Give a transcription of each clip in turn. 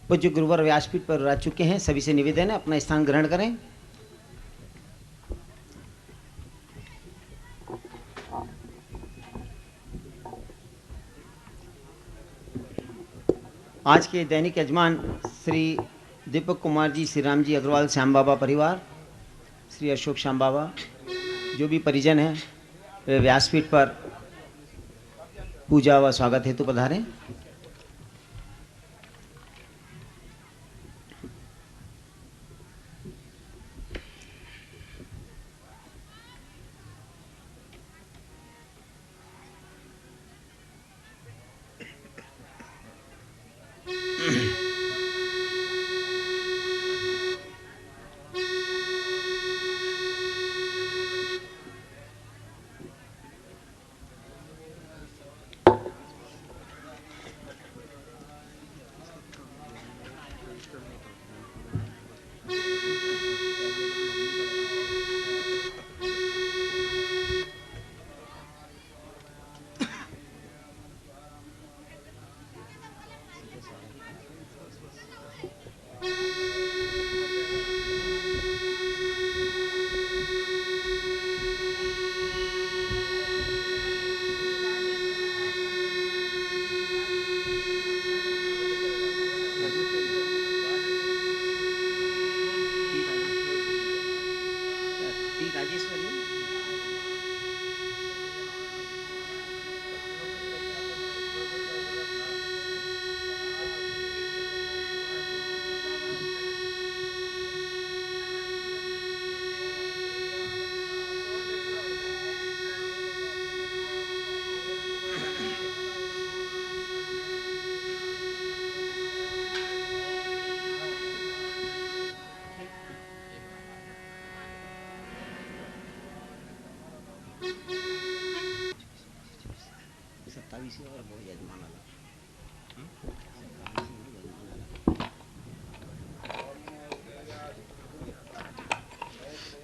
पूज्य गुरुवर व्यासपीठ पर आ चुके हैं। सभी से निवेदन है अपना स्थान ग्रहण करें। आज के दैनिक यजमान श्री दीपक कुमार जी, श्री राम जी अग्रवाल, श्याम बाबा परिवार, श्री अशोक श्याम बाबा, जो भी परिजन हैं वे व्यासपीठ पर पूजा व स्वागत हेतु पधारें।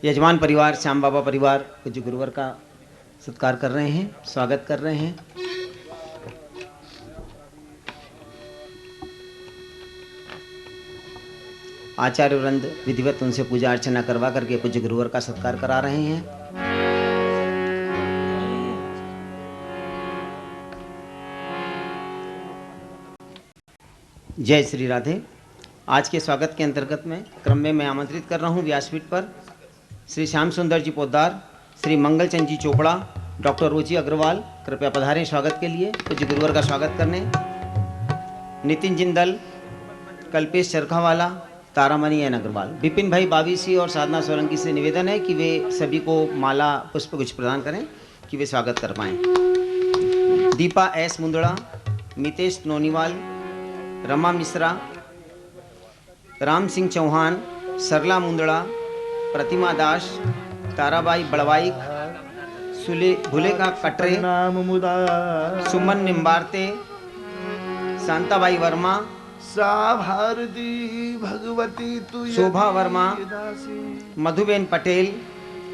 यजमान परिवार, श्याम बाबा परिवार पूज्य गुरुवर का सत्कार कर रहे हैं, स्वागत कर रहे हैं। आचार्य वृंद विधिवत उनसे पूजा अर्चना करवा करके पूज्य गुरुवर का सत्कार करा रहे हैं। जय श्री राधे। आज के स्वागत के अंतर्गत में क्रम में मैं आमंत्रित कर रहा हूं व्यासपीठ पर श्री श्याम सुंदर जी पोद्दार, श्री मंगलचंद जी चोपड़ा, डॉक्टर रोजी अग्रवाल, कृपया पधारें स्वागत के लिए, पूज्य गुरुवर का स्वागत करने। नितिन जिंदल, कल्पेश चरखावाला, तारामणि एन अग्रवाल, विपिन भाई बावीसी और साधना सोलंकी से निवेदन है कि वे सभी को माला पुष्पगुच्छ प्रदान करें कि वे स्वागत कर पाएँ। दीपा एस मुंदड़ा, मितेश नोनीवाल, रमा मिश्रा, राम सिंह चौहान, सरला मुंदड़ा, प्रतिमा दास, ताराबाई बड़वाई, भुलेखा कटरे, सुमन निम्बारते, शांताबाई वर्मा, भारती भगवती शोभा वर्मा, मधुबेन पटेल,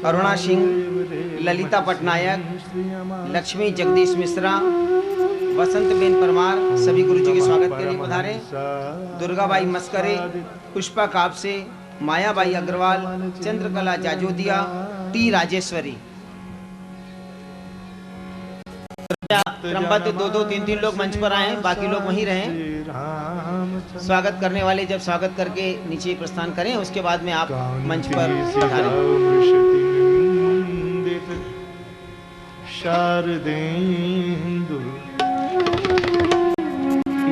अरुणा सिंह, ललिता पटनायक, लक्ष्मी जगदीश मिश्रा, वसंतबेन परमार, सभी गुरुजी के स्वागत के लिए पधारे। दुर्गाबाई मस्करे, पुष्पा कापसे, मायाबाई अग्रवाल, चंद्रकला जाजोदिया, टी राजेश्वरी। क्रमबद्ध 2-2, 3-3 लोग मंच पर आए, बाकी लोग वहीं रहें। स्वागत करने वाले जब स्वागत करके नीचे प्रस्थान करें, उसके बाद में आप मंच पर पधारें। शारदेन्दु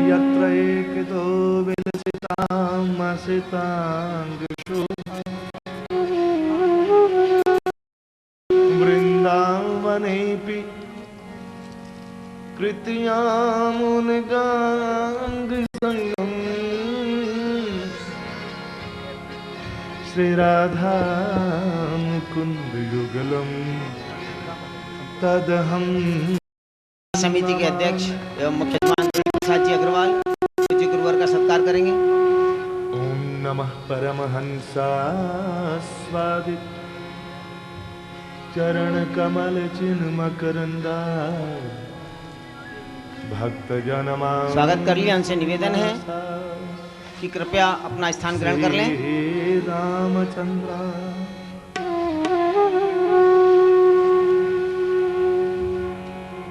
यत्र एकदो विलसितामसितांगशु वृन्दावनेऽपि कृत्यामुनिगाङ्गसङ्गम् श्रीराधा मुकुन्दयुगलम् तदहम। समिति के अध्यक्ष एवं मुख्य प्रसाद जी अग्रवाल पूज्य गुरुवर का सत्कार करेंगे। ओम नमः परमहंसास्वादित चरण कमल चिन्ह मकरंदा भक्त जनमा। स्वागत कर लिया, उनसे निवेदन है कि कृपया अपना स्थान ग्रहण कर लें। श्री रामचंद्र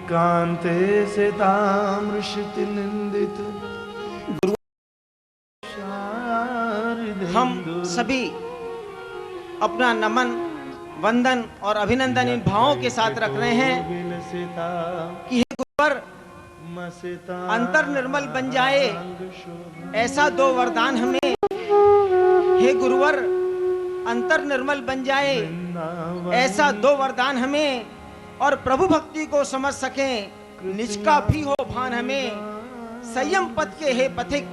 कांते से ताम्रशिति निंदित हम सभी अपना नमन, वंदन और अभिनंदन इन भावों के साथ रख रहे हैं कि हे गुरुवर अंतर निर्मल बन जाए, ऐसा दो वरदान हमें। हे गुरुवर अंतर निर्मल बन जाए, ऐसा दो वरदान हमें, और प्रभु भक्ति को समझ सकें, निज का भी हो भान हमें, संयम पथ के हे पथिक।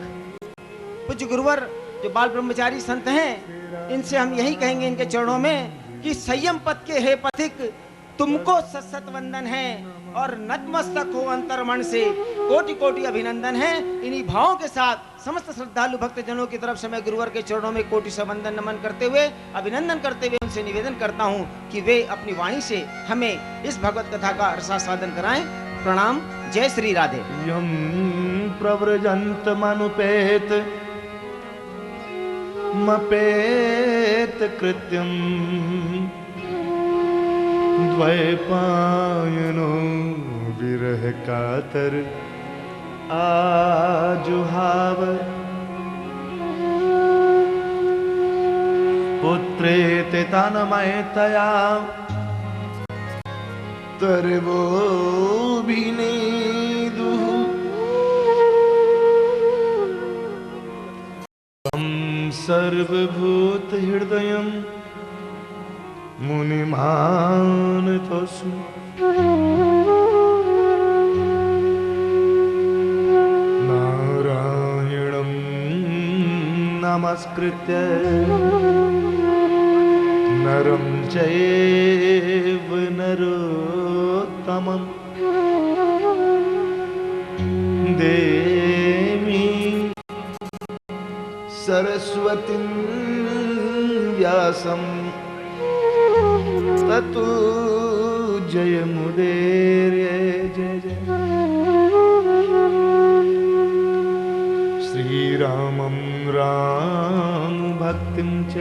पूज्य गुरुवर जो बाल ब्रह्मचारी संत हैं, इनसे हम यही कहेंगे इनके चरणों में कि संयम पथ के हे पथिक, तुमको सत सत वंदन है और नतमस्तक हो अंतर्मन से कोटि कोटि अभिनंदन है। इन्हीं भावों के साथ समस्त श्रद्धालु भक्तजनों की तरफ से मैं गुरुवर के चरणों में कोटि से वंदन नमन करते हुए, अभिनंदन करते हुए उनसे निवेदन करता हूँ कि वे अपनी वाणी से हमें इस भगवत कथा का रसास्वादन कराएं। प्रणाम। जय श्री राधे। यम प्रव्रजंत मनुपेत मपेत कृत्यम द्वैपायनो विरह कातर आजुहाव पुत्रेति तन्मयतया तरवो विनेदुः सर्वभूत हृदयं मुनिमानतोऽस्मि नारायणं नमस्कृत्य नरं चैव नरोत्तमं देवी सरस्वतीं व्यासं ततो जयमुदीरये। जय जय श्रीरामं राम भक्तिं च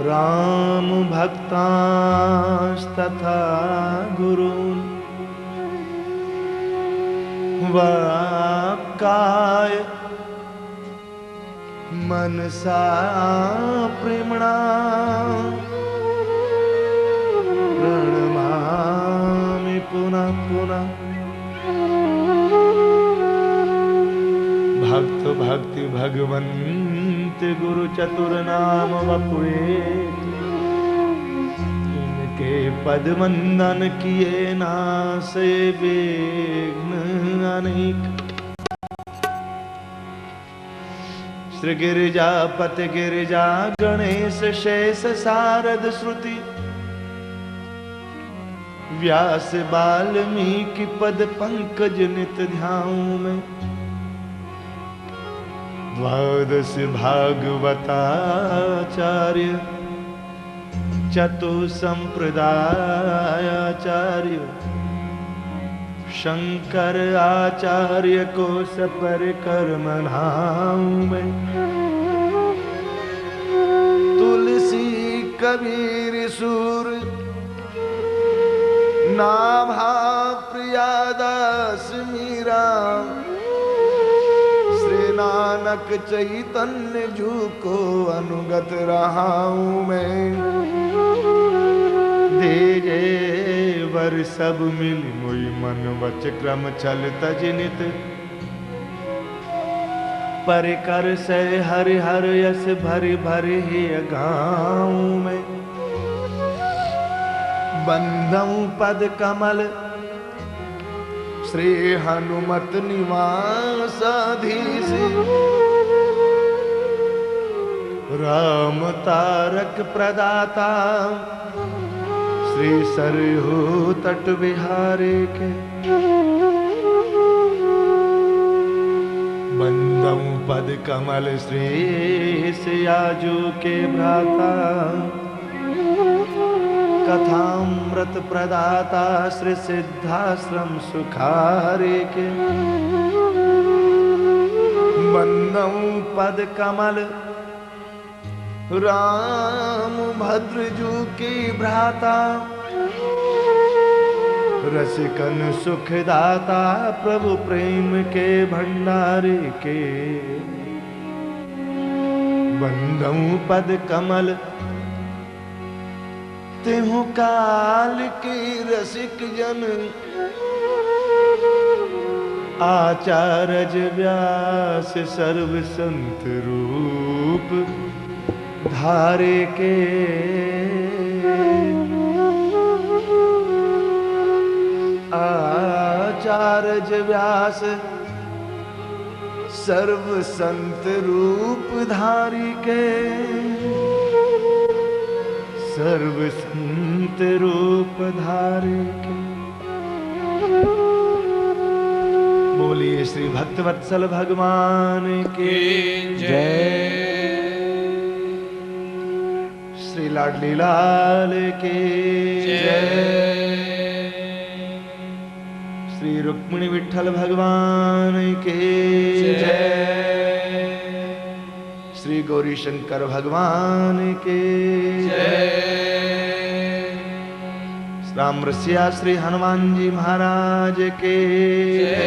राम भक्तांस्तथा गुरून् वाक्काय मनसा प्रेमणा प्रणमामि पुनः पुनः। भक्त भक्ति भगवंत गुरु चतुर नाम वपुए, इनके पद वंदन किए नासे विघ्न अनेक। श्री गिरिजापति गिरिजा गणेश शेष शारद श्रुति व्यास वाल्मीकि पद पंकज नित ध्याऊं मैं। द्वादश भागवताचार्य चतुसंप्रदायाचार्य शंकर आचार्य को सपरिकर मनाऊं मैं। तुलसी कबीर सूर नाभा प्रियादास मीरा, श्री नानक चैतन्य जू को अनुगत रहाऊं मैं। दे वर सब मिल मुई मन वच क्रम चल तजनित, परिकर से हरि हर यस भरि भरि ही गाऊं मैं। बंधऊ पद कमल श्री हनुमत निवासाधीश, राम तारक प्रदाता श्री सरयू तट बिहारे के। बंदऊ पद कमल श्री सियाजू के भ्राता, कथामृत प्रदाता श्री सिद्धाश्रम सुखारे के। वंदं पद कमल राम भद्रजू के भ्राता, रसिकन सुखदाता प्रभु प्रेम के भंडारे के। वंदं पद कमल तेहु काल के रसिक जन, आचार्य व्यास सर्व संत रूप धारे के। आचार्य व्यास सर्व संत रूप धारी के, सर्व संत रूप धारे के। बोलिए श्री भक्तवत्सल भगवान की जय, श्री लाडली लाल की जय, श्री रुक्मिणी विठ्ठल भगवान की जय, श्री गौरी शंकर भगवान की जय, राम रसिया श्री हनुमान जी महाराज के जय,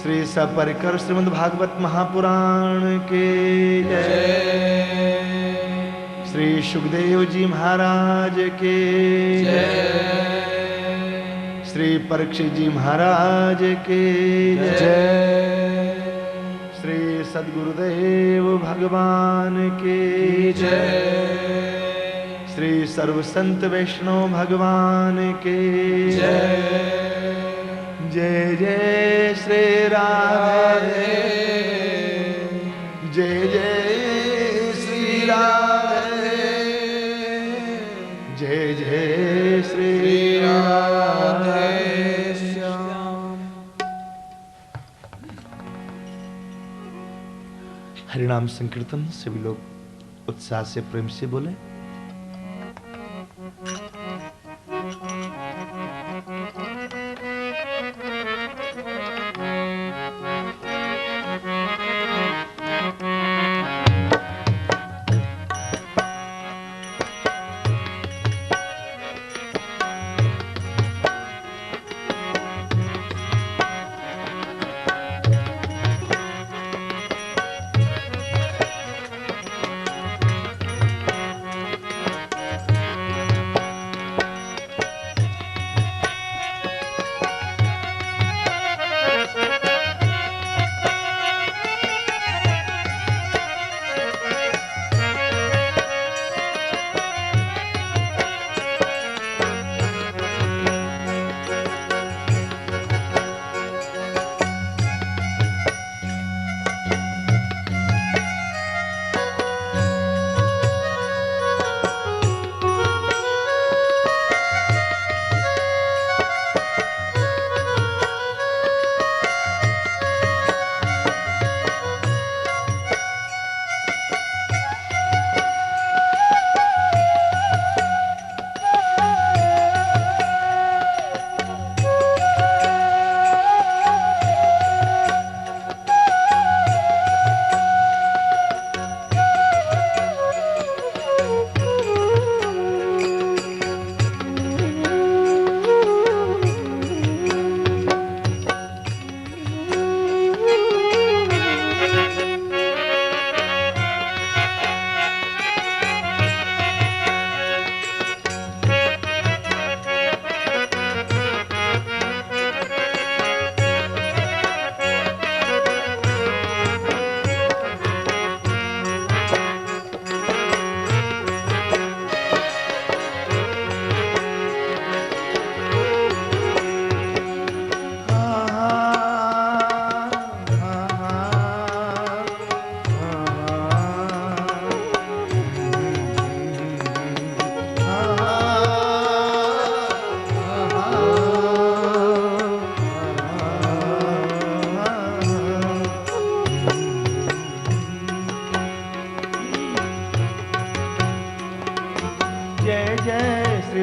श्री सपरिकर श्रीमद् भागवत महापुराण के जय, श्री सुखदेव जी महाराज के जय, श्री परीक्षित जी महाराज के जय, श्री सद्गुरुदेव भगवान के जय, श्री सर्व संत वैष्णव भगवान के जय। जय जय श्री राधे, जय जय श्री राधे, जय जय श्री राधे श्याम। हरिनाम संकीर्तन सभी लोग उत्साह से प्रेम से बोले।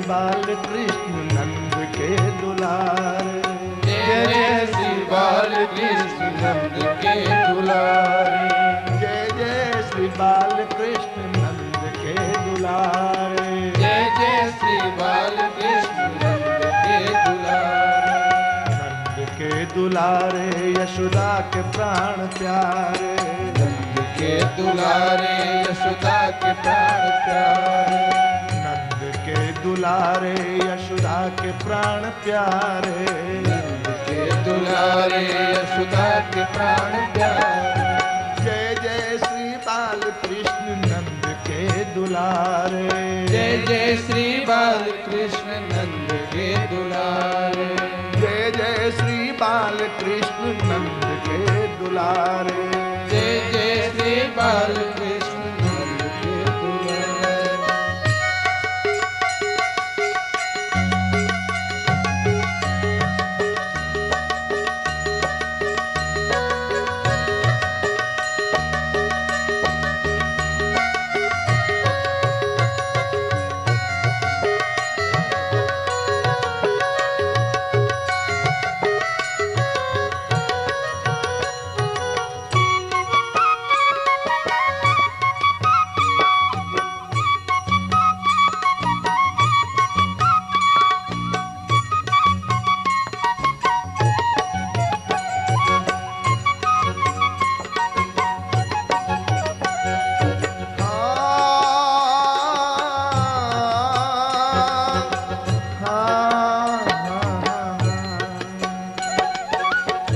बाल कृष्ण नंद के दुलार, जय जय श्री बाल कृष्ण नंद के दुलारे। जय जय श्री बाल कृष्ण नंद के दुलारे। जय जय श्री बाल कृष्ण नंद के दुलारे। नंद के दुलारे यशोदा के प्राण प्यारे। नंद के दुलारे यशोदा के प्राण प्यारे। नंद के दुलारे यशोदा के प्राण प्यारे। नंद के दुलारे यशोदा के प्राण प्यारे। जय जय श्री बाल कृष्ण नंद के दुलारे। जय जय श्री बाल कृष्ण नंद के दुलारे। जय जय श्री बाल कृष्ण नंद के दुलारे। जय जय श्री बाल कृष्ण नंद के दुलारे।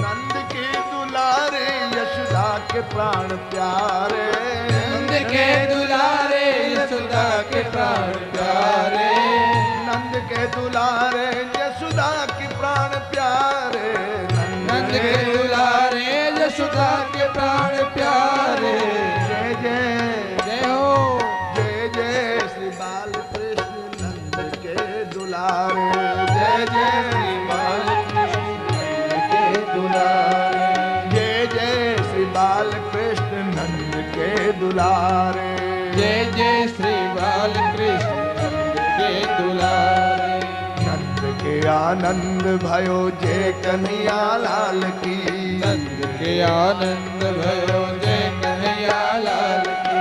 नंद के दुलारे यशोदा के प्राण प्यारे। नंद के दुलारे यशोदा के प्राण प्यारे। नंद के दुलारे यशोदा के प्राण प्यारे। नंद के दुलारे यशोदा के प्राण प्यारे। जय जय जय हो। जय जय श्री बाल कृष्ण नंद के दुलारे। जय जय श्री बाल जय जय श्री बाल कृष्ण नंद के दुलारे। जय जय श्री बाल कृष्ण नंद के दुलारे। नंद के आनंद भयो जय कन्हैया लाल की। नंद के आनंद भयो जय कन्हैया लाल की।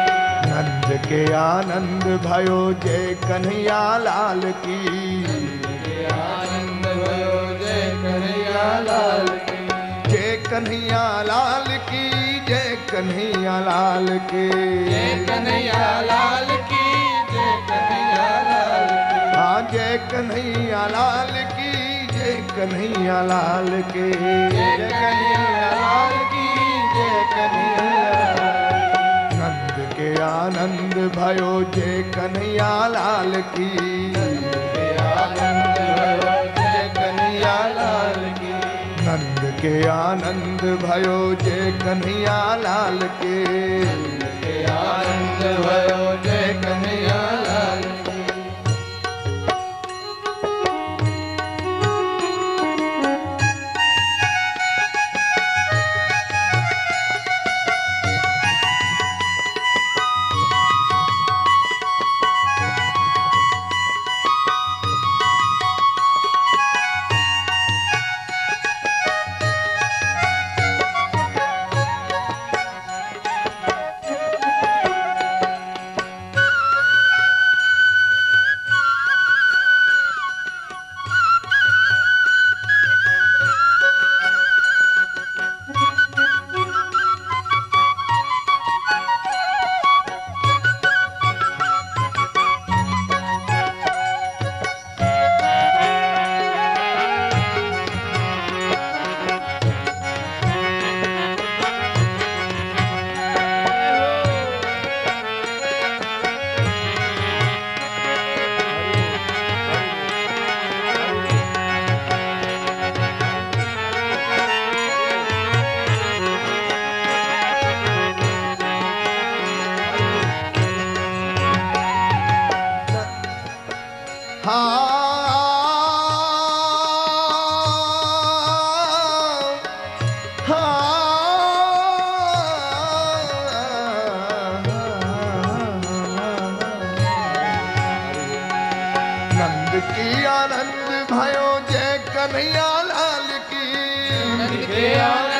नंद के आनंद भयो जय कन्हैया लाल की। नंद के आनंद भयो जय कन्हैया लाल की। जय कन्हैया लाल की। जय कन्हैया लाल की। जय कन्हैया लाल की। जय कन्हैया लाल की। हाँ जय कन्हैया लाल की। जय कन्हैया लाल की। जय कन्हैया लाल की। जय कन्हैया नंद के आनंद भयो जय कन्हैया लाल की। नंद के आनंद भयो जय कन्हैया लाल की। नंद के आनंद भयो जय कन्हैया लाल के। नंद के आनंद भयो जय कन्हैया लाल की। नंद की आनंद भयो जय कन्हैया लाल की। नंद के आनंद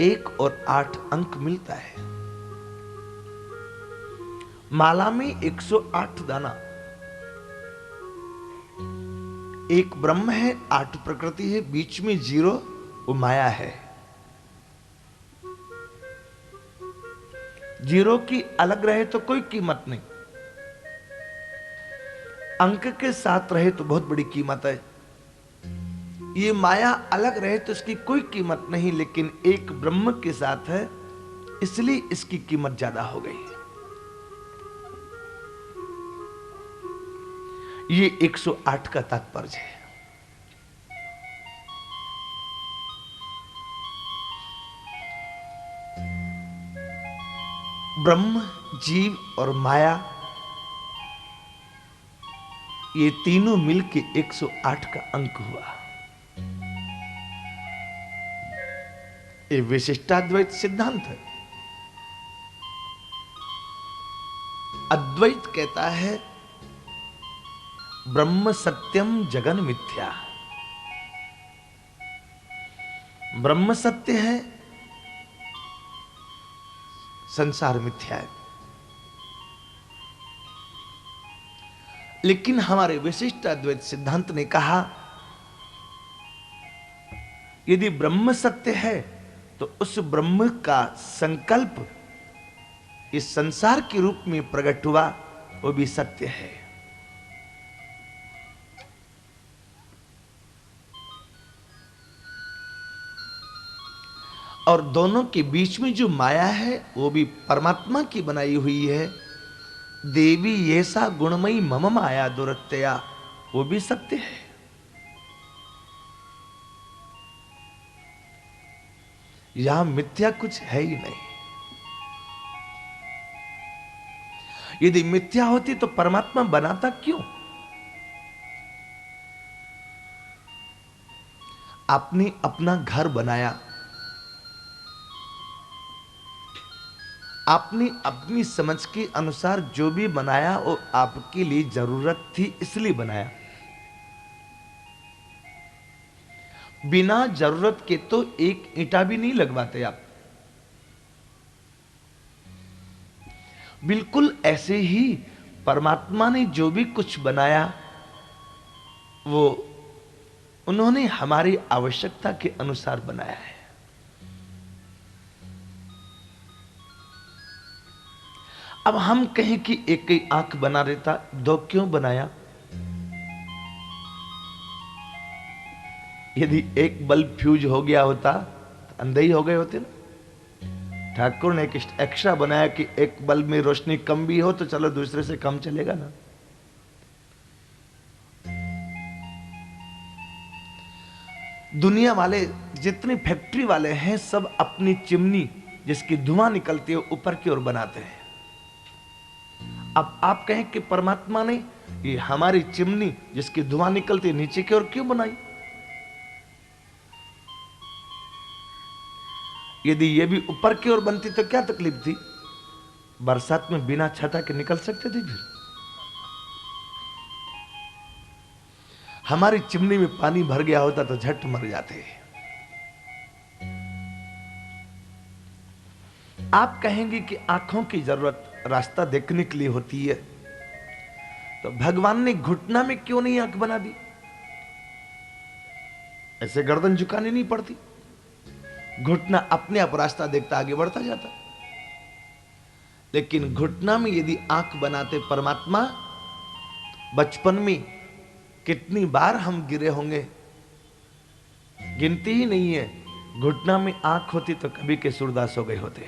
1 और 8 अंक मिलता है। माला में 108 दाना, एक ब्रह्म है, 8 प्रकृति है, बीच में 0 वो माया है। 0 की अलग रहे तो कोई कीमत नहीं, अंक के साथ रहे तो बहुत बड़ी कीमत है। ये माया अलग रहे तो इसकी कोई कीमत नहीं, लेकिन एक ब्रह्म के साथ है इसलिए इसकी कीमत ज्यादा हो गई। ये 108 का तात्पर्य है। ब्रह्म, जीव और माया ये तीनों मिलके 108 का अंक हुआ। ये विशिष्टाद्वैत सिद्धांत है। अद्वैत कहता है ब्रह्म सत्यम जगन मिथ्या। ब्रह्म सत्य है, संसार मिथ्या है। लेकिन हमारे विशिष्ट अद्वैत सिद्धांत ने कहा यदि ब्रह्म सत्य है तो उस ब्रह्म का संकल्प इस संसार के रूप में प्रकट हुआ, वो भी सत्य है। और दोनों के बीच में जो माया है वो भी परमात्मा की बनाई हुई है। देवी ऐसा गुणमयी मम माया दुरत्यया, वो भी सत्य है। यहां मिथ्या कुछ है ही नहीं। यदि मिथ्या होती तो परमात्मा बनाता क्यों? आपने अपना घर बनाया, आपने अपनी समझ के अनुसार जो भी बनाया वो आपके लिए जरूरत थी इसलिए बनाया। बिना जरूरत के तो एक ईंटा भी नहीं लगवाते आप। बिल्कुल ऐसे ही परमात्मा ने जो भी कुछ बनाया वो उन्होंने हमारी आवश्यकता के अनुसार बनाया है। अब हम कहें कि एक ही आंख बना देता, 2 क्यों बनाया? यदि एक बल्ब फ्यूज हो गया होता तो अंधे ही हो गए होते ना। ठाकुर ने एक एक्स्ट्रा बनाया कि एक बल्ब में रोशनी कम भी हो तो चलो दूसरे से कम चलेगा ना। दुनिया वाले जितने फैक्ट्री वाले हैं सब अपनी चिमनी जिसकी धुआं निकलती है ऊपर की ओर बनाते हैं। अब आप कहें कि परमात्मा ने ये हमारी चिमनी जिसकी धुआं निकलती है नीचे की ओर क्यों बनाई? यदि ये भी ऊपर की ओर बनती तो क्या तकलीफ थी? बरसात में बिना छता के निकल सकते थे। फिर हमारी चिमनी में पानी भर गया होता तो झट मर जाते। आप कहेंगे कि आंखों की जरूरत रास्ता देखने के लिए होती है, तो भगवान ने घुटना में क्यों नहीं आंख बना दी? ऐसे गर्दन झुकानी नहीं पड़ती, घुटना अपने आप रास्ता देखता आगे बढ़ता जाता। लेकिन घुटना में यदि आंख बनाते परमात्मा, बचपन में कितनी बार हम गिरे होंगे, गिनती ही नहीं है। घुटना में आंख होती तो कभी के सूरदास हो गए होते।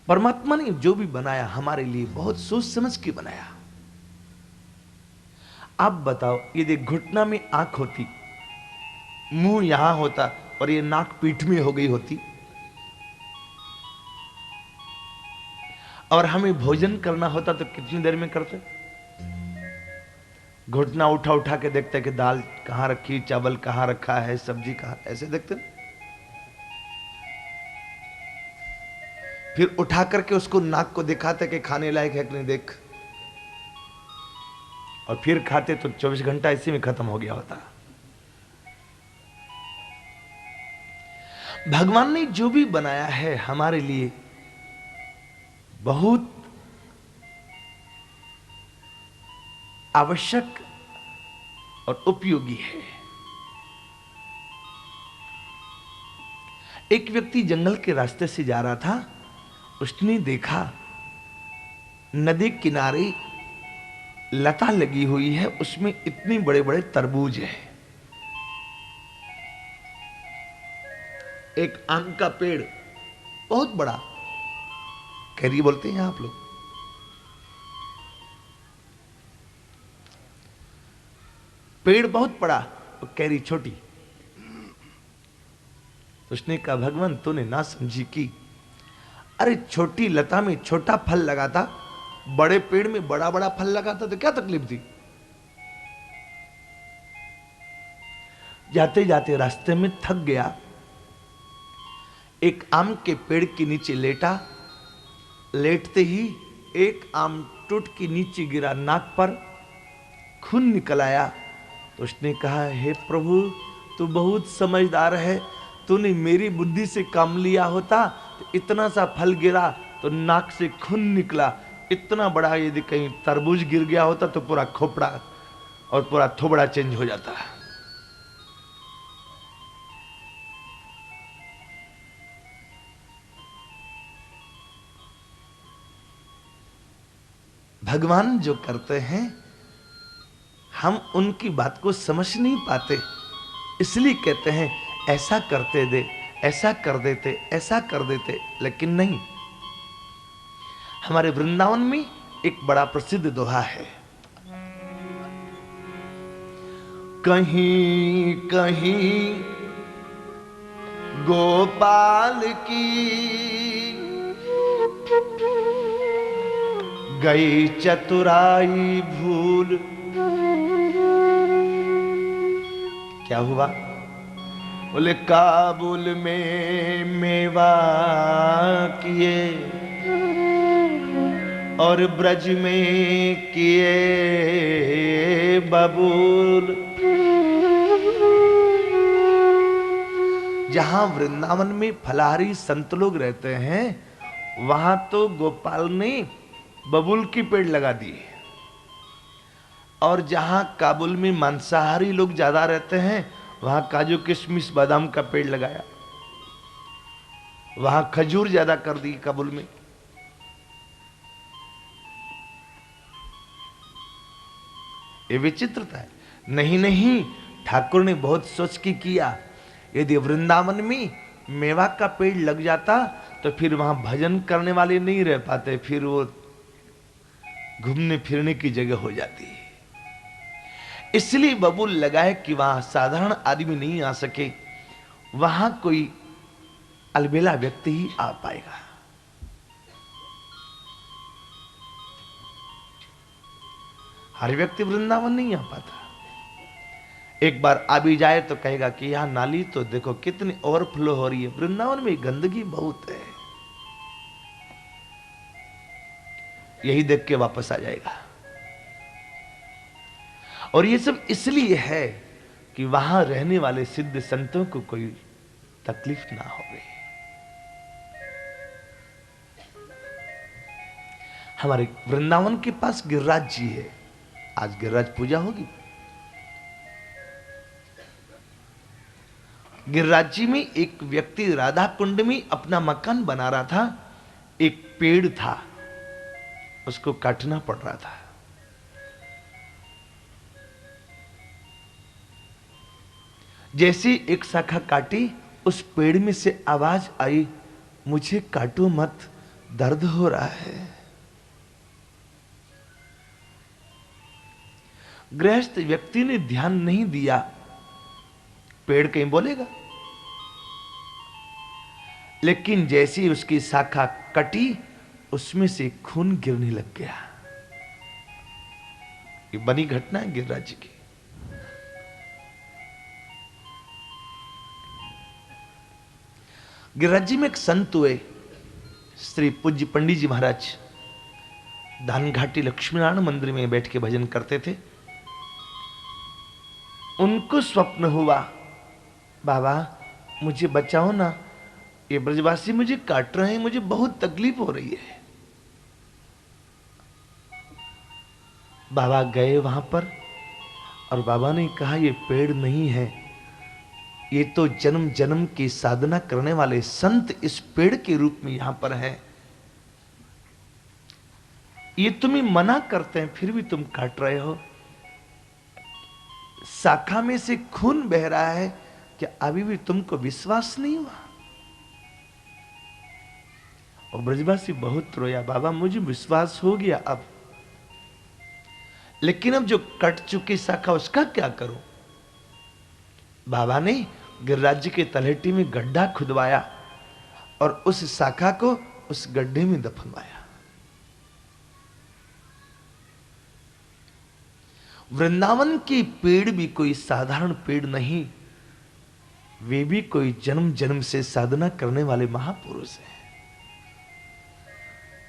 परमात्मा ने जो भी बनाया हमारे लिए बहुत सोच समझ के बनाया। आप बताओ यदि घुटना में आंख होती, मुंह यहां होता और ये नाक पीठ में हो गई होती, और हमें भोजन करना होता तो कितनी देर में करते? घुटना उठा उठा के देखते कि दाल कहां रखी, चावल कहां रखा है, सब्जी कहां, ऐसे देखते ना। फिर उठा करके उसको नाक को दिखाते कि खाने लायक है कि नहीं, देख। और फिर खाते तो 24 घंटा इसी में खत्म हो गया होता। भगवान ने जो भी बनाया है हमारे लिए बहुत आवश्यक और उपयोगी है। एक व्यक्ति जंगल के रास्ते से जा रहा था, उसने देखा नदी किनारे लता लगी हुई है, उसमें इतने बड़े बड़े तरबूज है। एक आम का पेड़ बहुत बड़ा, कैरी बोलते हैं आप लोग, पेड़ बहुत बड़ा और कैरी छोटी। तो उसने कहा भगवान तूने ना समझी की, अरे छोटी लता में छोटा फल लगाता, बड़े पेड़ में बड़ा बड़ा फल लगाता तो क्या तकलीफ थी। जाते जाते रास्ते में थक गया, एक आम के पेड़ के नीचे लेटा, लेटते ही एक आम टूट के नीचे गिरा, नाक पर खून निकल आया। तो उसने कहा हे प्रभु तू बहुत समझदार है, तूने मेरी बुद्धि से काम लिया होता तो इतना सा फल गिरा तो नाक से खून निकला, इतना बड़ा यदि कहीं तरबूज गिर गया होता तो पूरा खोपड़ा और पूरा थोबड़ा चेंज हो जाता। भगवान जो करते हैं हम उनकी बात को समझ नहीं पाते, इसलिए कहते हैं ऐसा करते दे, ऐसा कर देते, ऐसा कर देते, लेकिन नहीं। हमारे वृंदावन में एक बड़ा प्रसिद्ध दोहा है, कहीं कहीं गोपाल की गई चतुराई भूल। क्या हुआ? बोले काबुल में मेवा किए और ब्रज में किए बबूल। जहां वृंदावन में फलाहारी संत लोग रहते हैं वहां तो गोपाल ने बबूल की पेड़ लगा दिए, और जहां काबुल में मांसाहारी लोग ज्यादा रहते हैं वहां काजू किशमिश बादाम का पेड़ लगाया, वहां खजूर ज्यादा कर दी काबुल में। ये विचित्रता है। नहीं नहीं, ठाकुर ने बहुत सोच के किया, यदि वृंदावन में मेवा का पेड़ लग जाता तो फिर वहां भजन करने वाले नहीं रह पाते, फिर वो घूमने फिरने की जगह हो जाती है। इसलिए बबूल लगाए कि वहां साधारण आदमी नहीं आ सके, वहां कोई अलबेला व्यक्ति ही आ पाएगा। हर व्यक्ति वृंदावन नहीं आ पाता। एक बार आ भी जाए तो कहेगा कि यहां नाली तो देखो कितनी ओवरफ्लो हो रही है, वृंदावन में गंदगी बहुत है, यही देख के वापस आ जाएगा। और ये सब इसलिए है कि वहां रहने वाले सिद्ध संतों को कोई तकलीफ ना हो। हमारे वृंदावन के पास गिरिराज जी है, आज गिरिराज पूजा होगी। गिरिराज जी में एक व्यक्ति राधा कुंड में अपना मकान बना रहा था, एक पेड़ था उसको काटना पड़ रहा था। जैसी एक शाखा काटी, उस पेड़ में से आवाज आई, मुझे काटो मत, दर्द हो रहा है। गृहस्थ व्यक्ति ने ध्यान नहीं दिया, पेड़ कहीं बोलेगा, लेकिन जैसी उसकी शाखा कटी उसमें से खून गिरने लग गया। ये बनी घटना है गिरिराज जी की। गिरिराज जी में एक संत हुए, श्री पूज्य पंडित जी महाराज धानघाटी लक्ष्मीनारायण मंदिर में बैठ के भजन करते थे। उनको स्वप्न हुआ, बाबा मुझे बचाओ ना, ये ब्रजवासी मुझे काट रहे हैं, मुझे बहुत तकलीफ हो रही है। बाबा गए वहां पर और बाबा ने कहा ये पेड़ नहीं है, ये तो जन्म जन्म की साधना करने वाले संत इस पेड़ के रूप में यहां पर है। ये तुम्हें मना करते हैं फिर भी तुम काट रहे हो। शाखा में से खून बह रहा है, क्या अभी भी तुमको विश्वास नहीं हुआ? और ब्रजवासी बहुत रोया, बाबा मुझे विश्वास हो गया अब, लेकिन अब जो कट चुकी शाखा उसका क्या करूं? बाबा ने गिरिराज के तलहटी में गड्ढा खुदवाया और उस शाखा को उस गड्ढे में दफनवाया। वृंदावन के पेड़ भी कोई साधारण पेड़ नहीं, वे भी कोई जन्म जन्म से साधना करने वाले महापुरुष हैं।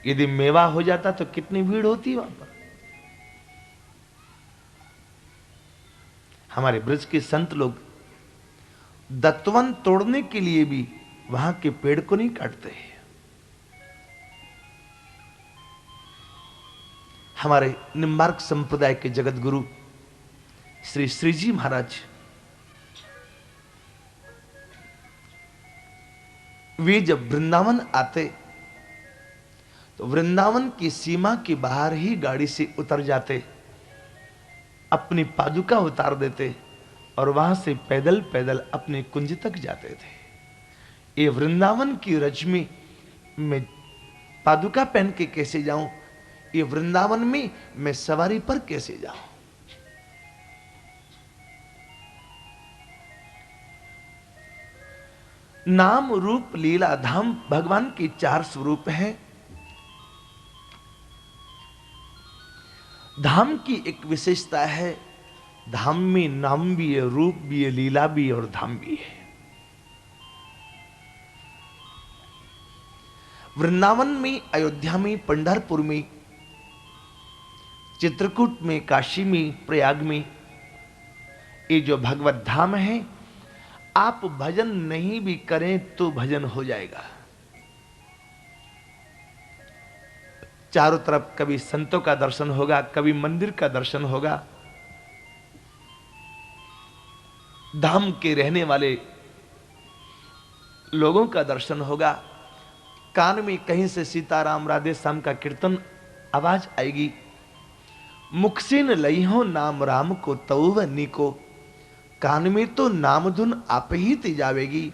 यदि मेवा हो जाता तो कितनी भीड़ होती वहां पर। हमारे ब्रज के संत लोग दत्तवन तोड़ने के लिए भी वहां के पेड़ को नहीं काटते हैं। हमारे निम्बार्क संप्रदाय के जगत गुरु श्री श्रीजी महाराज, वे जब वृंदावन आते तो वृंदावन की सीमा के बाहर ही गाड़ी से उतर जाते, अपनी पादुका उतार देते और वहां से पैदल पैदल अपने कुंज तक जाते थे। ये वृंदावन की रज में मैं पादुका पहन के कैसे जाऊं, ये वृंदावन में मैं सवारी पर कैसे जाऊं। नाम रूप लीला धाम भगवान के 4 स्वरूप हैं। धाम की एक विशेषता है, धाम में नाम भी है, रूप भी है, लीला भी है और धाम भी है। वृंदावन में, अयोध्या में, पंढरपुर में, चित्रकूट में, काशी में, प्रयाग में, ये जो भगवत धाम है, आप भजन नहीं भी करें तो भजन हो जाएगा। चारों तरफ कभी संतों का दर्शन होगा, कभी मंदिर का दर्शन होगा, धाम के रहने वाले लोगों का दर्शन होगा, कान में कहीं से सीताराम राधे श्याम का कीर्तन आवाज आएगी, मुख से न लई हो नाम राम को तौवनी को, कान में तो नाम धुन आप ही ते जावेगी।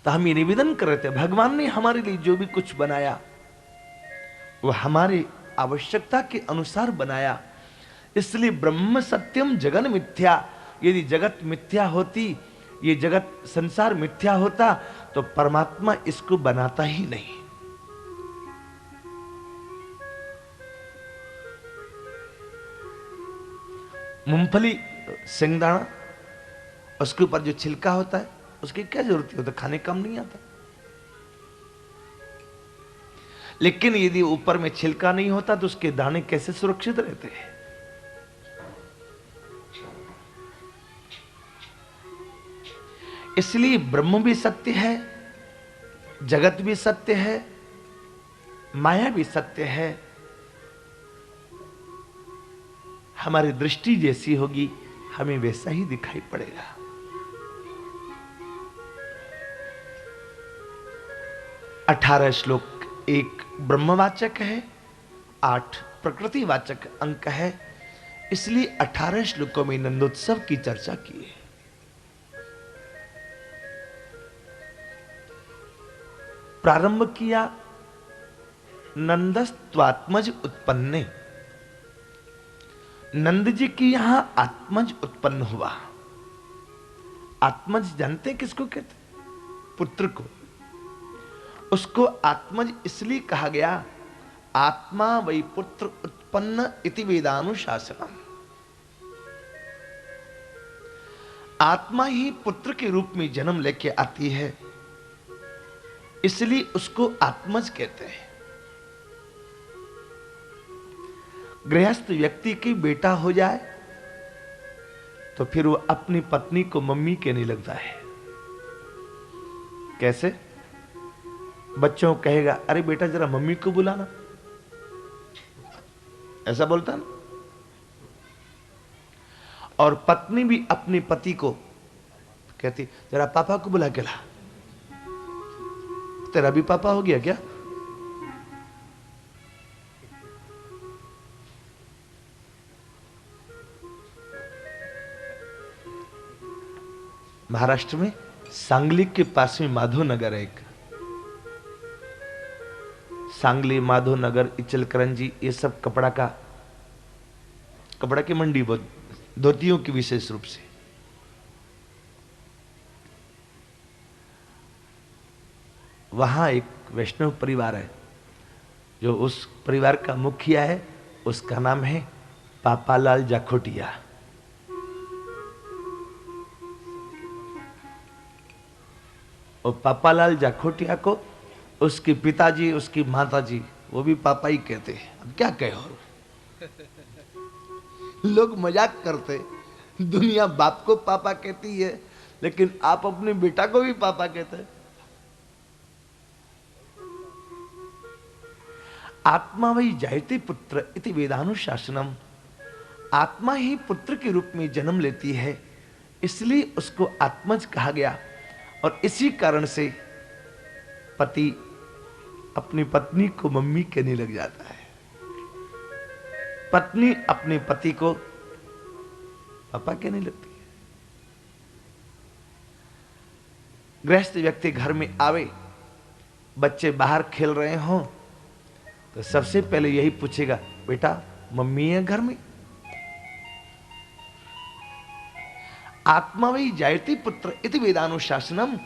तो हम ये निवेदन कर रहे थे, भगवान ने हमारे लिए जो भी कुछ बनाया वो हमारी आवश्यकता के अनुसार बनाया, इसलिए ब्रह्म सत्यम जगन मिथ्या। यदि जगत मिथ्या होती, ये जगत संसार मिथ्या होता, तो परमात्मा इसको बनाता ही नहीं। मूंगफली, सिंगदाना, उसके ऊपर जो छिलका होता है उसकी क्या जरूरत होती है, खाने काम नहीं आता। लेकिन यदि ऊपर में छिलका नहीं होता तो उसके दाने कैसे सुरक्षित रहते हैं। इसलिए ब्रह्म भी सत्य है, जगत भी सत्य है, माया भी सत्य है। हमारी दृष्टि जैसी होगी हमें वैसा ही दिखाई पड़ेगा। अठारह श्लोक एक ब्रह्मवाचक है, 8 प्रकृतिवाचक अंक है, इसलिए 18 श्लोकों में नंदोत्सव की चर्चा की है। प्रारंभ किया नंदस्त्वात्मज उत्पन्ने, नंद जी की यहां आत्मज उत्पन्न हुआ। आत्मज जानते हैं किसको कहते? पुत्र को। उसको आत्मज इसलिए कहा गया, आत्मा वै पुत्र उत्पन्न इति वेदानुशासनम। आत्मा ही पुत्र के रूप में जन्म लेके आती है, इसलिए उसको आत्मज कहते हैं। गृहस्थ व्यक्ति की बेटा हो जाए तो फिर वो अपनी पत्नी को मम्मी कहने लगता है। कैसे? बच्चों को कहेगा, अरे बेटा जरा मम्मी को बुलाना, ऐसा बोलता ना। और पत्नी भी अपने पति को कहती, जरा पापा को बुला के ला। तेरा भी पापा हो गया क्या? महाराष्ट्र में सांगली के पास में माधवनगर है एक। सांगली, माधवनगर, इचलकरंजी, ये सब कपड़ा की मंडी, बहुत धोतियों की विशेष रूप से। वहां एक वैष्णव परिवार है, जो उस परिवार का मुखिया है, उसका नाम है पापालाल जाखोटिया। और पापालाल जाखोटिया को उसके पिताजी, उसकी माताजी, वो भी पापा ही कहते हैं। अब क्या कहे, और लोग मजाक करते, दुनिया बाप को पापा कहती है, लेकिन आप अपने बेटा को भी पापा कहते हैं। आत्मा वही जायते पुत्र इति वेदानुशासनम। आत्मा ही पुत्र के रूप में जन्म लेती है, इसलिए उसको आत्मज कहा गया। और इसी कारण से पति अपनी पत्नी को मम्मी कहने लग जाता है, पत्नी अपने पति को पापा कहने लगती है। गृहस्थ व्यक्ति घर में आवे, बच्चे बाहर खेल रहे हों, तो सबसे पहले यही पूछेगा, बेटा मम्मी है घर में? आत्मा वही जायती पुत्र इति वेदानुशासनम।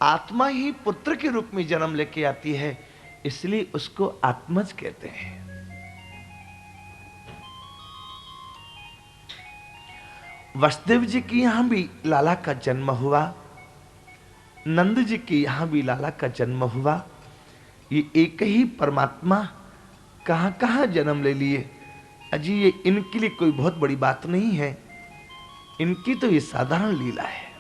आत्मा ही पुत्र के रूप में जन्म लेके आती है, इसलिए उसको आत्मज कहते हैं। वसुदेव जी की यहां भी लाला का जन्म हुआ, नंद जी की यहां भी लाला का जन्म हुआ। ये एक ही परमात्मा कहां कहां जन्म ले लिए। अजी ये इनके लिए कोई बहुत बड़ी बात नहीं है, इनकी तो ये साधारण लीला है।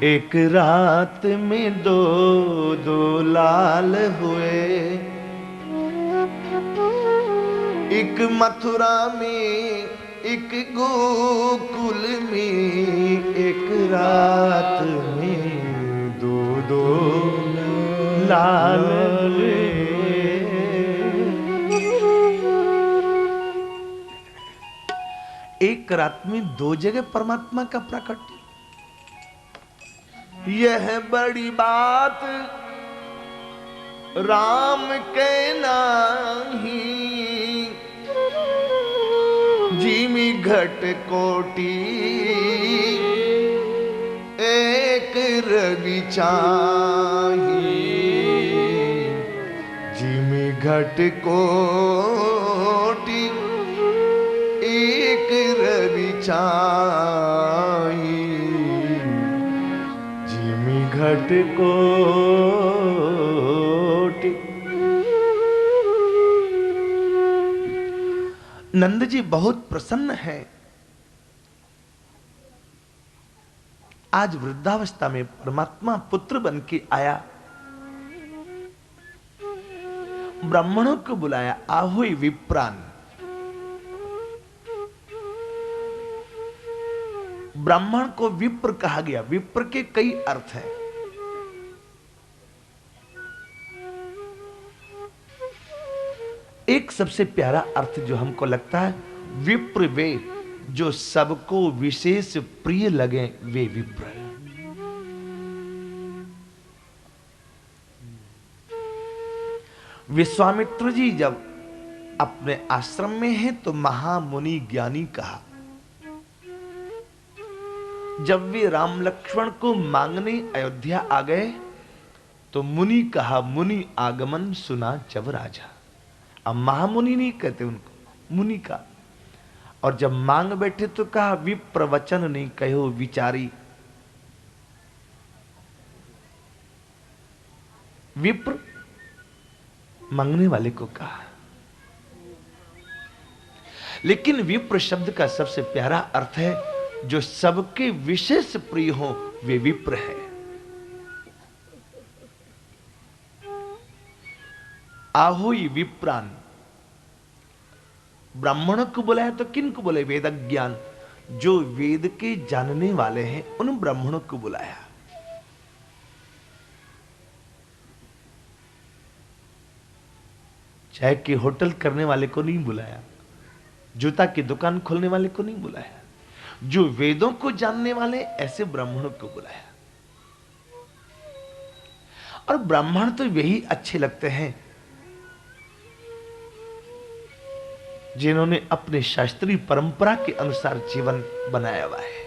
एक रात में दो दो लाल हुए, एक मथुरा में एक गोकुल में, एक रात में दो दो लाल हुए। एक रात में दो जगह परमात्मा का प्राकट्य, यह बड़ी बात राम के नाही, जिमी घट कोटि एक रवि चाही, जिमी घट कोटि एक रवि चाही, जिमी घट कोटि। नंद जी बहुत प्रसन्न है। आज वृद्धावस्था में परमात्मा पुत्र बन के आया, ब्राह्मणों को बुलाया, आहोई विप्रान। ब्राह्मण को विप्र कहा गया। विप्र के कई अर्थ हैं। एक सबसे प्यारा अर्थ जो हमको लगता है, विप्र वे जो सबको विशेष प्रिय लगे, वे विप्र। विश्वामित्र जी जब अपने आश्रम में हैं तो महामुनि ज्ञानी कहा। जब वे राम लक्ष्मण को मांगने अयोध्या आ गए तो मुनि कहा, मुनि आगमन सुना जब राजा। अब महामुनि नहीं कहते उनको, मुनि का। और जब मांग बैठे तो कहा, विप्र वचन नहीं कहो विचारी। विप्र मांगने वाले को कहा। लेकिन विप्र शब्द का सबसे प्यारा अर्थ है जो सबके विशेष प्रिय हो, वे विप्र है। आहोई विप्रान, ब्राह्मणों को बुलाया तो किन को बुलाया? वेदज्ञान, जो वेद के जानने वाले हैं उन ब्राह्मणों को बुलाया। चाय की होटल करने वाले को नहीं बुलाया, जूता की दुकान खोलने वाले को नहीं बुलाया, जो वेदों को जानने वाले ऐसे ब्राह्मणों को बुलाया। और ब्राह्मण तो यही अच्छे लगते हैं जिन्होंने अपने शास्त्रीय परंपरा के अनुसार जीवन बनाया हुआ है।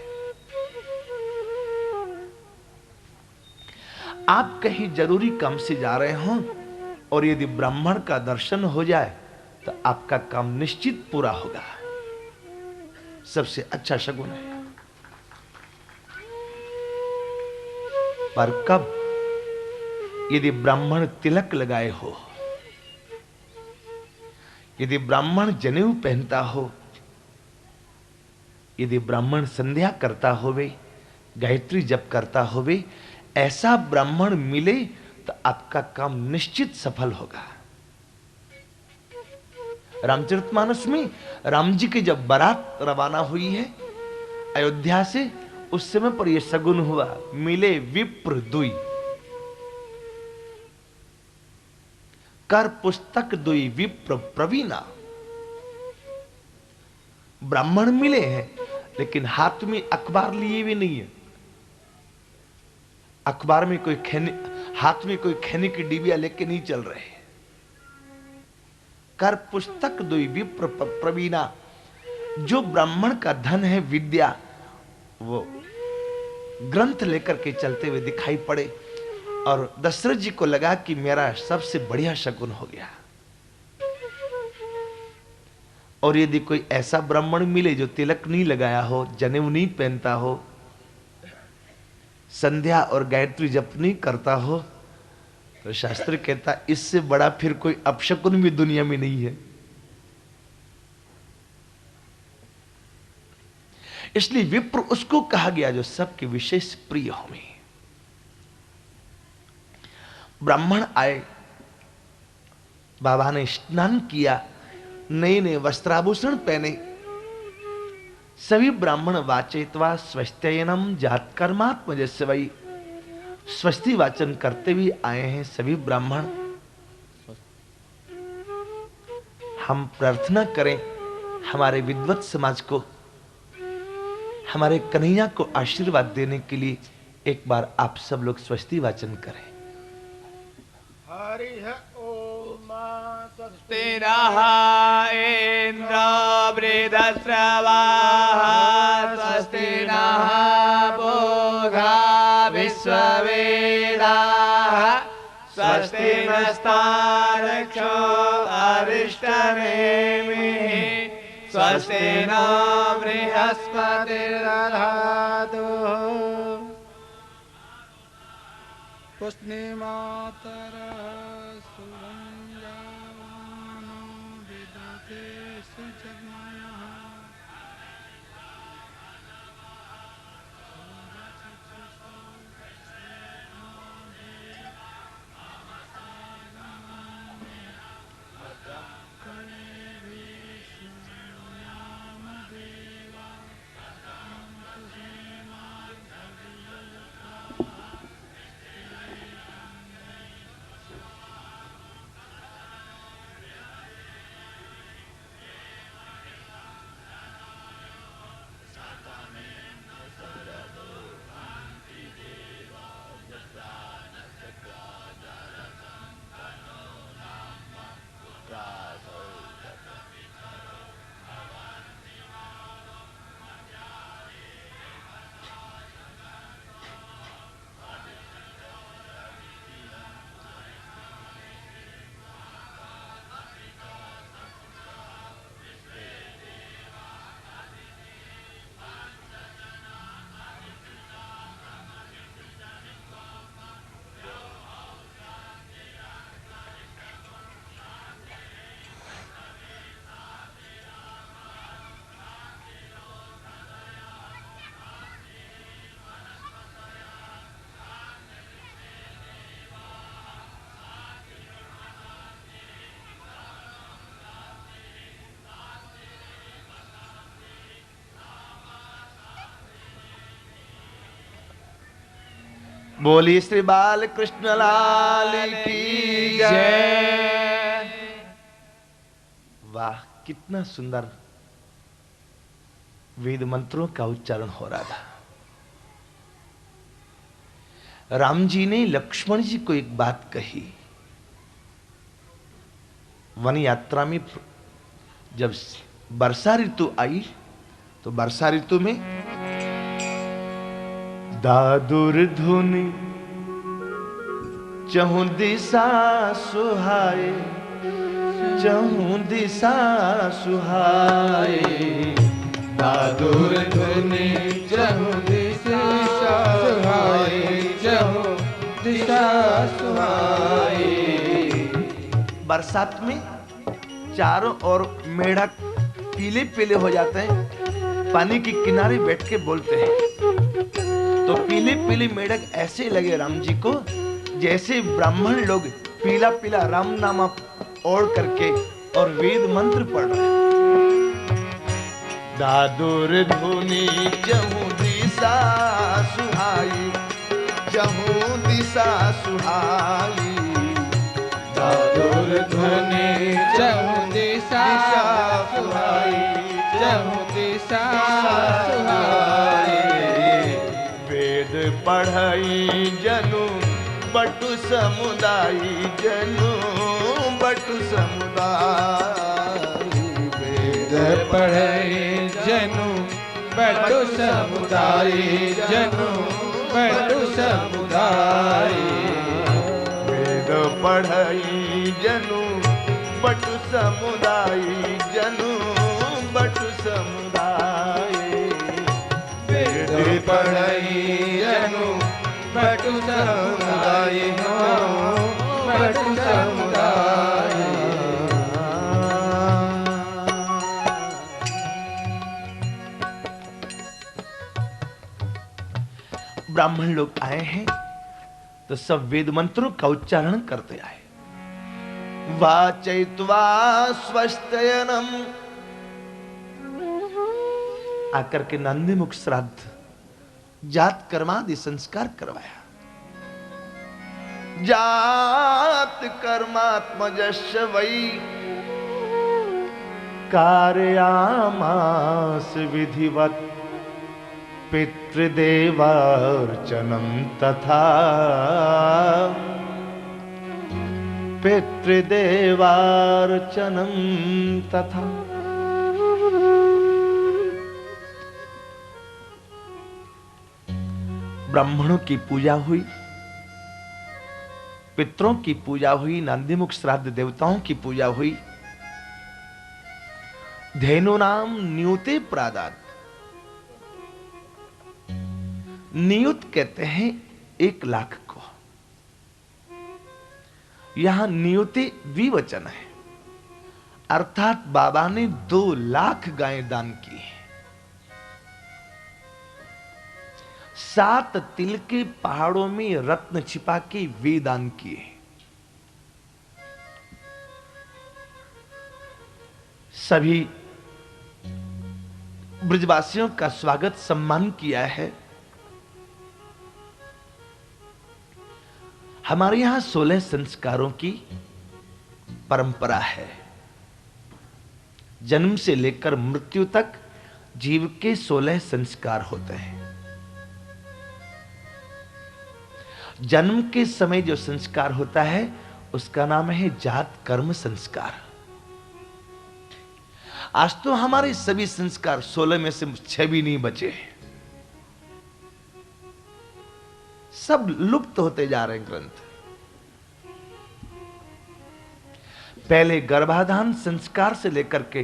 आप कहीं जरूरी काम से जा रहे हो और यदि ब्राह्मण का दर्शन हो जाए तो आपका काम निश्चित पूरा होगा, सबसे अच्छा शगुन है। पर कब? यदि ब्राह्मण तिलक लगाए हो, यदि ब्राह्मण जनेऊ पहनता हो, यदि ब्राह्मण संध्या करता होवे, गायत्री जप करता होवे, ऐसा ब्राह्मण मिले तो आपका काम निश्चित सफल होगा। रामचरितमानस में राम जी की जब बारात रवाना हुई है अयोध्या से, उस समय पर यह सगुन हुआ, मिले विप्र दुई, कर पुस्तक दुई विप्र प्रवीणा। ब्राह्मण मिले हैं लेकिन हाथ में अखबार लिए भी नहीं है, अखबार में कोई खैनी, हाथ में कोई खैनी की डिबिया लेके नहीं चल रहे। कर पुस्तक दुई विप्र प्रवीणा, जो ब्राह्मण का धन है विद्या, वो ग्रंथ लेकर के चलते हुए दिखाई पड़े। और दशरथ जी को लगा कि मेरा सबसे बढ़िया शकुन हो गया। और यदि कोई ऐसा ब्राह्मण मिले जो तिलक नहीं लगाया हो, जनेऊ नहीं पहनता हो, संध्या और गायत्री जप नहीं करता हो, तो शास्त्र कहता इससे बड़ा फिर कोई अपशकुन भी दुनिया में नहीं है। इसलिए विप्र उसको कहा गया जो सबके विशेष प्रिय होवे। ब्राह्मण आए, बाबा ने स्नान किया, नए नए वस्त्राभूषण पहने। सभी ब्राह्मण वाचयित्वा स्वस्त्ययनम जातकर्मात्म जैसे वही स्वस्ति वाचन करते हुए आए हैं सभी ब्राह्मण। हम प्रार्थना करें हमारे विद्वत समाज को, हमारे कन्हैया को आशीर्वाद देने के लिए एक बार आप सब लोग स्वस्ति वाचन करें। हरिः ओम स्वस्ति नः इन्द्रो वृद्धश्रवाः स्वस्ति नः पूषा विश्ववेदाः स्वस्ति नस्तार्क्ष्यो अरिष्टनेमिः स्वस्ति नो बृहस्पतिर्दधातु पुष्णिमातरः सुरञ्जनो विदते सुजग्मयः बोली श्री बाल कृष्ण लाल की जय। वाह, कितना सुंदर वेद मंत्रों का उच्चारण हो रहा था। राम जी ने लक्ष्मण जी को एक बात कही। वन यात्रा में जब वर्षा ऋतु आई तो वर्षा ऋतु में दादुर धुनि चहु दिशा सुहाए, चहु दिशा सुहाए। दादुर धुनि चहु दिशा सुहाए, चहु दिशा सुहाए। बरसात में चारों ओर मेढक पीले पीले हो जाते हैं, पानी के किनारे बैठ के बोलते हैं। तो पीले पीले मेढक ऐसे लगे राम जी को जैसे ब्राह्मण लोग पीला पीला राम नाम ओढ़ करके और वेद मंत्र पढ़ रहे हैं। दादुर धुनि चहु दिशा सुहाई, चहु दिशा सुहाई। दादुर धुनि चहु दिशा सुहाई, चहु दिशा सुहाई। वेद पढ़ई जनु बटु समुदायी, जनु बटु समुदायी। वेद पढ़ई जनु बटु समुदायी, जनु बटु समुदायी। वेद पढ़ई जनु बटु समुदायी, जनु बटु समुदायी। वेद पढ़ई जनु बटु समुदायी, बटु समुदायी। ब्राह्मण लोग आए हैं तो सब वेद मंत्रों का उच्चारण करते आए। वाचयित्वा स्वस्तयनम, आकर के नंदीमुख श्राद्ध जात कर्मादि संस्कार करवाया। जात कर्मात्मजस्य वै कारयामास विधिवत, पितृदेवार्चनम तथा, पितृदेवार्चनम तथा। ब्राह्मणों की पूजा हुई, पितरों की पूजा हुई, नंदीमुख श्राद्ध देवताओं की पूजा हुई। धेनु नाम न्यूते प्रादात, नियुत कहते हैं 1,00,000 को। यहां नियुति द्विवचन है, अर्थात बाबा ने 2,00,000 गायें दान की है। 7 तिल के पहाड़ों में रत्न छिपा के वे दान किए। सभी ब्रजवासियों का स्वागत सम्मान किया है। हमारे यहां 16 संस्कारों की परंपरा है। जन्म से लेकर मृत्यु तक जीव के 16 संस्कार होते हैं। जन्म के समय जो संस्कार होता है उसका नाम है जात कर्म संस्कार। आज तो हमारे सभी संस्कार 16 में से 6 भी नहीं बचे, सब लुप्त होते जा रहे हैं ग्रंथ। पहले गर्भाधान संस्कार से लेकर के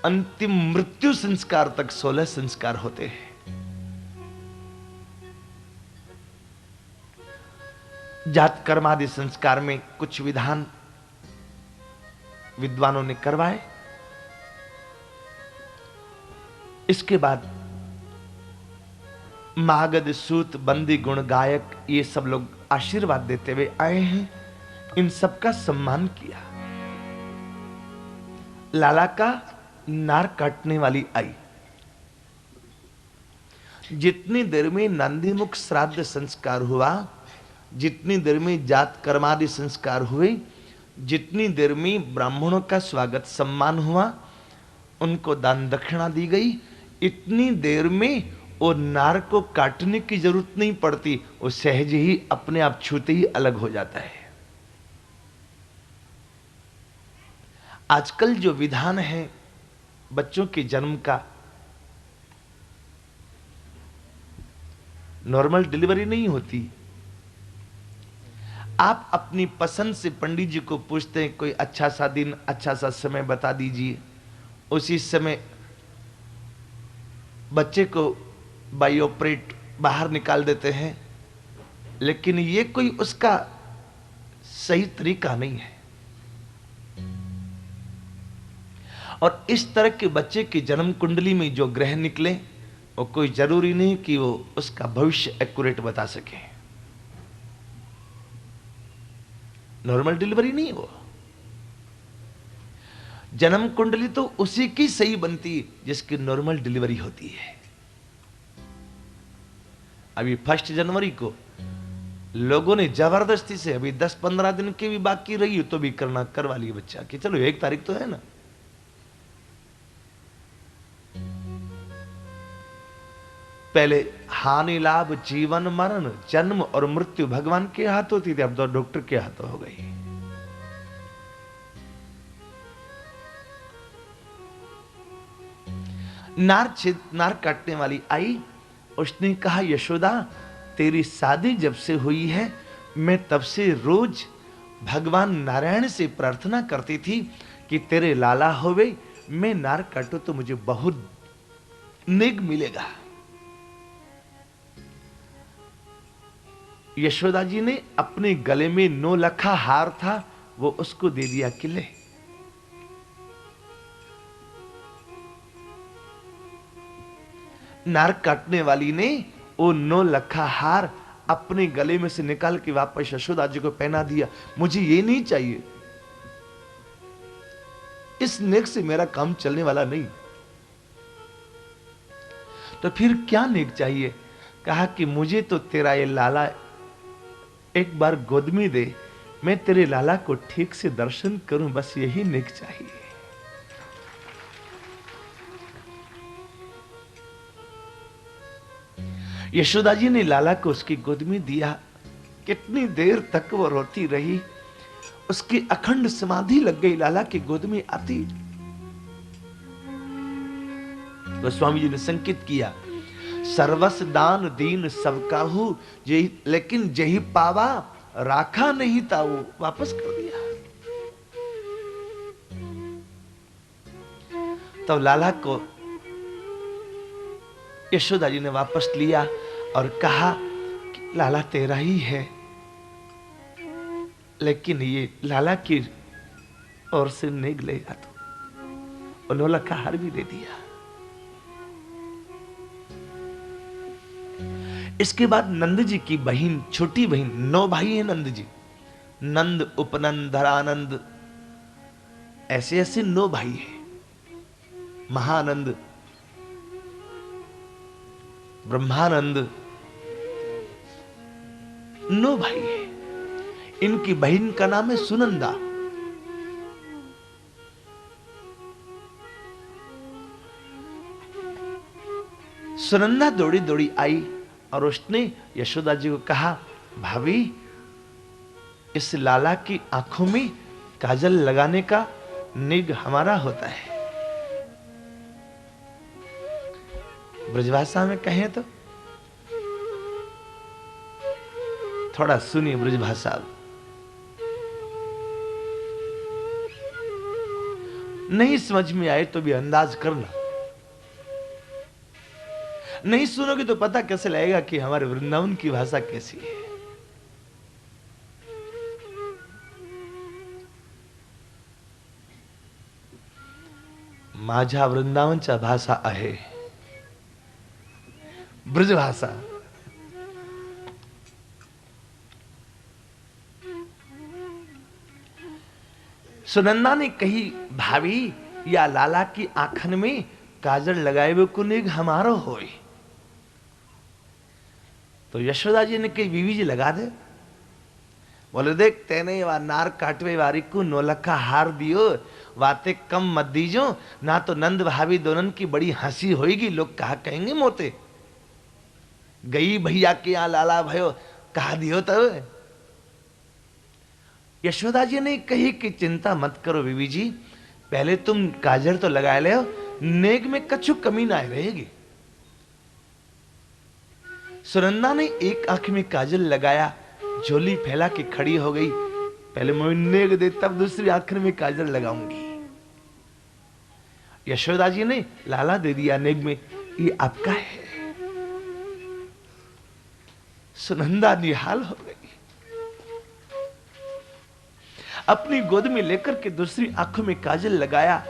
अंतिम मृत्यु संस्कार तक 16 संस्कार होते हैं। जात कर्मादि संस्कार में कुछ विधान विद्वानों ने करवाए। इसके बाद मागध सूत बंदी गुण गायक ये सब लोग आशीर्वाद देते हुए आए हैं। इन सब का सम्मान किया। लाला का नार काटने वाली आई। जितनी देर में नंदीमुख श्राद्ध संस्कार हुआ, जितनी देर में जात कर्मादि संस्कार हुए, जितनी देर में ब्राह्मणों का स्वागत सम्मान हुआ, उनको दान दक्षिणा दी गई, इतनी देर में वो नार को काटने की जरूरत नहीं पड़ती, वो सहज ही अपने आप छूते ही अलग हो जाता है। आजकल जो विधान है बच्चों के जन्म का, नॉर्मल डिलीवरी नहीं होती। आप अपनी पसंद से पंडित जी को पूछते हैं कोई अच्छा सा दिन, अच्छा सा समय बता दीजिए, उसी समय बच्चे को बाई ऑपरेट बाहर निकाल देते हैं। लेकिन ये कोई उसका सही तरीका नहीं है। और इस तरह के बच्चे की जन्म कुंडली में जो ग्रह निकले, वो कोई जरूरी नहीं कि वो उसका भविष्य एक्यूरेट बता सके। नॉर्मल डिलीवरी नहीं वो। जन्म कुंडली तो उसी की सही बनती है जिसकी नॉर्मल डिलीवरी होती है। अभी 1 जनवरी को लोगों ने जबरदस्ती से, अभी 10-15 दिन की भी बाकी रही हो तो भी करवा लिया बच्चा कि चलो 1 तारीख तो है ना। पहले हानि लाभ जीवन मरण जन्म और मृत्यु भगवान के हाथों थी, अब तो डॉक्टर के हाथों हो गई। नार काटने वाली आई, उसने कहा यशोदा तेरी शादी जब से हुई है मैं तब से रोज भगवान नारायण से प्रार्थना करती थी कि तेरे लाला होवे, मैं नार काटू तो मुझे बहुत नेक मिलेगा। यशोदा जी ने अपने गले में 9 लखा हार था, वो उसको दे दिया कि ले। नार काटने वाली ने वो 9 लखा हार अपने गले में से निकाल के वापस यशोदा जी को पहना दिया। मुझे ये नहीं चाहिए, इस नेक से मेरा काम चलने वाला नहीं। तो फिर क्या नेक चाहिए? कहा कि मुझे तो तेरा ये लाला एक बार गोद में दे, मैं तेरे लाला को ठीक से दर्शन करूं, बस यही नेक चाहिए। यशोदा जी ने लाला को उसकी गोद में दिया। कितनी देर तक वो रोती रही, उसकी अखंड समाधि लग गई लाला की गोद में आती। गोस्वामी जी ने संकेत किया, सर्वस दान दीन सबका हूं, लेकिन जही पावा राखा नहीं था, वो वापस कर दिया। तब लाला को यशोदा जी ने वापस लिया और कहा कि लाला तेरा ही है, लेकिन ये लाला की ओर से नेग लेगा। तो उन्होंने का हार भी दे दिया। इसके बाद नंद जी की बहन, छोटी बहन, 9 भाई हैं नंद जी, नंद, उपनंद, धरानंद, ऐसे ऐसे 9 भाई हैं। महानंद, ब्रह्मानंद, 9 भाई हैं। इनकी बहन का नाम है सुनंदा। सुनंदा दौड़ी दौड़ी आई और उसने यशोदा जी को कहा, भाभी इस लाला की आंखों में काजल लगाने का निग हमारा होता है। ब्रजभाषा में कहें तो थोड़ा सुनिए ब्रजभाषा। नहीं समझ में आए तो भी अंदाज करना, नहीं सुनोगे तो पता कैसे लगेगा कि हमारे वृंदावन की भाषा कैसी है। माझ्या वृंदावनच्या भाषा आहे ब्रजभाषा। सुनंदा ने कही, भाभी या लाला की आंखन में काजल लगाए हुए को निग हमारो होए। तो यशोदा जी ने कही बीवी जी लगा दे। बोले देख तेने वा नार काटवे वारी को नौलखा हार दियो, वाते कम मत दीजो, ना तो नंद भाभी दोनों की बड़ी हंसी होगी, लोग कहा कहेंगे मोते गई भैया के यहाँ लाला भयो कहा दियो तब। यशोदा जी ने कही कि चिंता मत करो बीवी जी, पहले तुम काजल तो लगा ले, नेक में कछु कमी ना रहेगी। सुनंदा ने एक आंख में काजल लगाया, झोली फैला के खड़ी हो गई, पहले मैं नेक दे तब दूसरी आंख में काजल लगाऊंगी। यशोदा जी ने लाला दे दिया नेक में, ये आपका है। सुनंदा निहाल हो गई, अपनी गोद में लेकर के दूसरी आंखों में काजल लगाया,